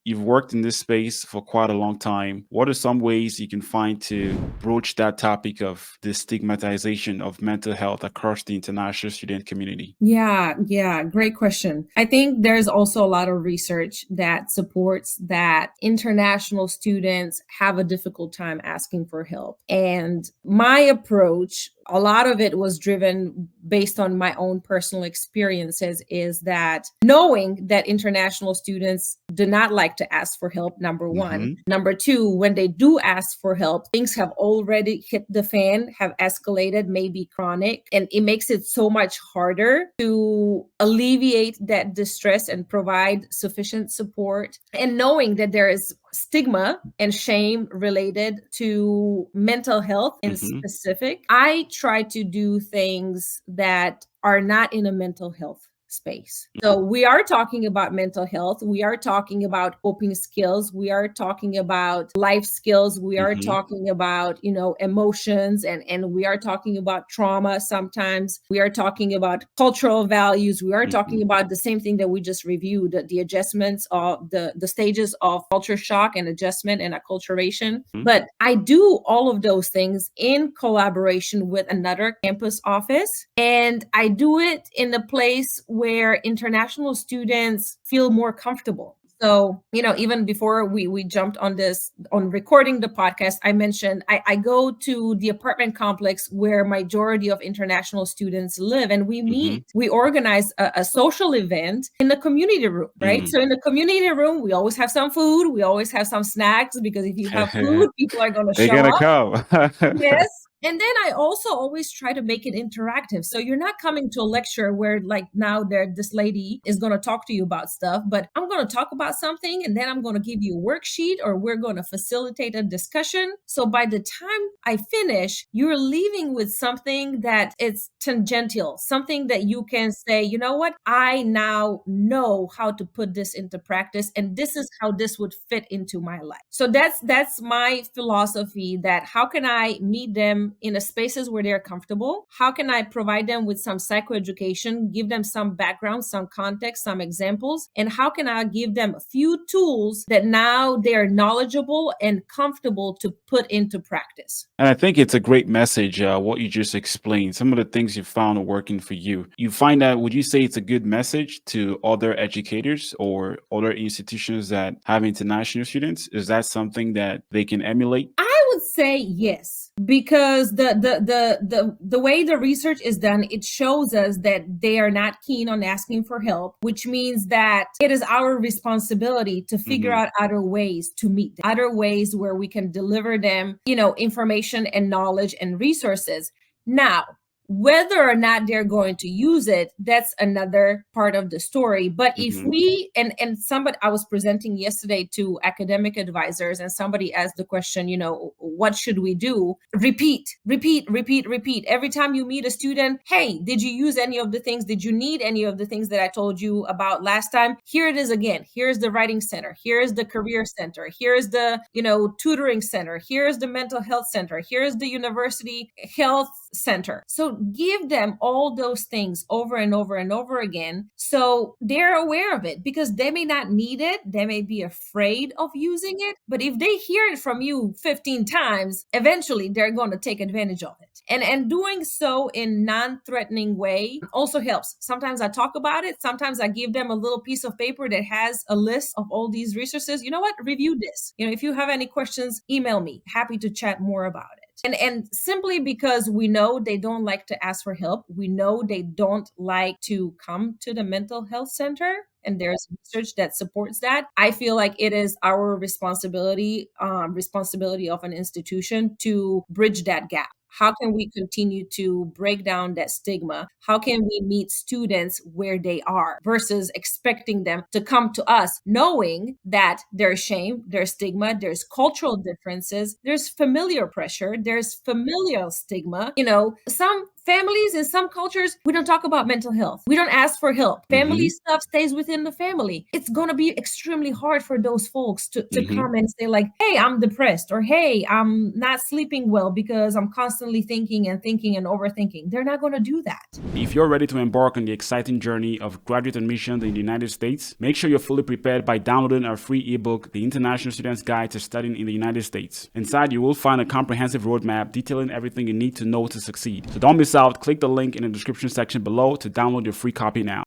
you've worked in this space for quite a long time. What are some ways you can find to broach that topic of the stigmatization of mental health across the international student community? Yeah, great question. I think there's also a lot of research that supports that international students have a difficult time asking for help. And my approach, a lot of it was driven based on my own personal experiences, is that knowing that international students do not like to ask for help, number one. Hmm. Number two, when they do ask for help, things have already hit the fan, have escalated, maybe chronic, and it makes it so much harder to alleviate that distress and provide sufficient support. And knowing that there is stigma and shame related to mental health in Hmm. specific, I try to do things that are not in a mental health space. So we are talking about mental health. We are talking about coping skills. We are talking about life skills. We are Hmm. talking about, emotions, and we are talking about trauma sometimes. We are talking about cultural values. We are Hmm. talking about the same thing that we just reviewed, the adjustments of the stages of culture shock and adjustment and acculturation. But I do all of those things in collaboration with another campus office. And I do it in a place where international students feel more comfortable. So, even before we jumped on this, on recording the podcast, I mentioned I go to the apartment complex where majority of international students live, and we Hmm. meet, we organize a social event in the community room, right? So in the community room, we always have some food, we always have some snacks, because if you have food, people are going to They're show gonna up. come. Yes. And then I also always try to make it interactive. So you're not coming to a lecture where, like, now this lady is going to talk to you about stuff, but I'm going to talk about something, and then I'm going to give you a worksheet, or we're going to facilitate a discussion. So by the time I finish, you're leaving with something that is tangential, something that you can say, you know what, I now know how to put this into practice, and this is how this would fit into my life. So that's my philosophy, that how can I meet them in a spaces where they're comfortable? How can I provide them with some psychoeducation, give them some background, some context, some examples? And how can I give them a few tools that now they're knowledgeable and comfortable to put into practice? And I think it's a great message, what you just explained. Some of the things you found are working for you. You find that, would you say it's a good message to other educators or other institutions that have international students? Is that something that they can emulate? I would say yes, because the way the research is done, it shows us that they are not keen on asking for help, which means that it is our responsibility to figure Hmm. out other ways to meet them, other ways where we can deliver them, information and knowledge and resources. Now, whether or not they're going to use it, that's another part of the story. But if Hmm. we, and somebody, I was presenting yesterday to academic advisors, and somebody asked the question, what should we do? Repeat every time you meet a student. Hey, did you use any of the things? Did you need any of the things that I told you about last time? Here it is again. Here's the writing center, here's the career center, here's the tutoring center, here's the mental health center, here's the university health center. So give them all those things over and over and over again, so they're aware of it, because they may not need it, they may be afraid of using it, but if they hear it from you 15 times, eventually they're going to take advantage of it. And doing so in non-threatening way also helps. Sometimes I talk about it, sometimes I give them a little piece of paper that has a list of all these resources. You know what, review this. If you have any questions, email me, happy to chat more about it. And simply because we know they don't like to ask for help, we know they don't like to come to the mental health center, and there's research that supports that, I feel like it is our responsibility of an institution to bridge that gap. How can we continue to break down that stigma? How can we meet students where they are versus expecting them to come to us, knowing that there's shame, there's stigma, there's cultural differences, there's familiar pressure, there's familial stigma. Some Families in some cultures, we don't talk about mental health. We don't ask for help. Family Hmm. stuff stays within the family. It's going to be extremely hard for those folks to Hmm. come and say, like, hey, I'm depressed, or hey, I'm not sleeping well because I'm constantly thinking and thinking and overthinking. They're not going to do that. If you're ready to embark on the exciting journey of graduate admissions in the United States, make sure you're fully prepared by downloading our free ebook, The International Student's Guide to Studying in the United States. Inside, you will find a comprehensive roadmap detailing everything you need to know to succeed. So don't miss out. Click the link in the description section below to download your free copy now.